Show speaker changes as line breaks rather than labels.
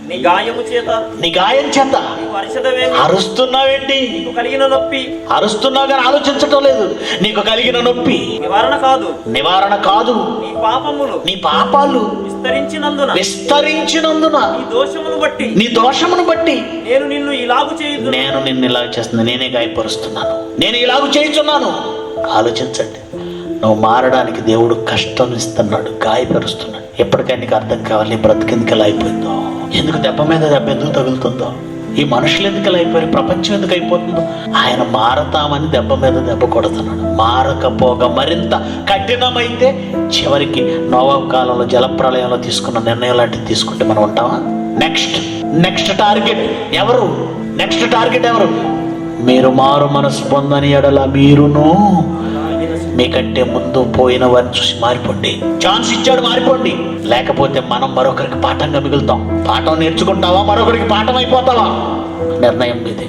నీ గాయం చేత
అరుస్తున్నావేంటి?
కలిగిన నొప్పి
అరుస్తున్నావు కానీ ఆలోచించటం లేదు. నీకు కలిగిన నొప్పి నివారణ కాదు. నీ పాపాలు విస్తరించినందున నీ దోషమును బట్టి
నేను నిన్ను
ఇలాగ చేస్తున్నా. నేనే గాయపరుస్తున్నాను, నేను ఇలాగ చేయుచున్నాను. ఆలోచించండి. నువ్వు మారడానికి దేవుడు కష్టం ఇస్తున్నాడు, గాయపరుస్తున్నాడు. ఎప్పటికైనా నీకు అర్థం కావాలి, నీ బ్రతికెందుకు ఎలా అయిపోయిందో, ఎందుకు దెబ్బ మీద దెబ్బ ఎందుకు తగులుతుందో, ఈ మనుషులు ఎందుకు ఎలా అయిపోయారు, ప్రపంచం ఎందుకు అయిపోతుందో. ఆయన మారతామని దెబ్బ మీద దెబ్బ కొడుతున్నాడు. మారకపోగా మరింత కఠినమైతే చివరికి నోవహు కాలంలో జలప్రళయంలో తీసుకున్న నిర్ణయం లాంటివి తీసుకుంటే మనం ఉంటామా? నెక్స్ట్ టార్గెట్ ఎవరు? మీరు మారు మనసు పొందని ఎడల మీరును మీకంటే ముందు పోయిన వారిని చూసి మారిపోండి. ఛాన్స్ ఇచ్చాడు, మారిపోండి. లేకపోతే మనం మరొకరికి పాఠంగా మిగులుతాం. పాఠం నేర్చుకుంటావా, మరొకరికి పాఠం అయిపోతావా? నిర్ణయం మీదే.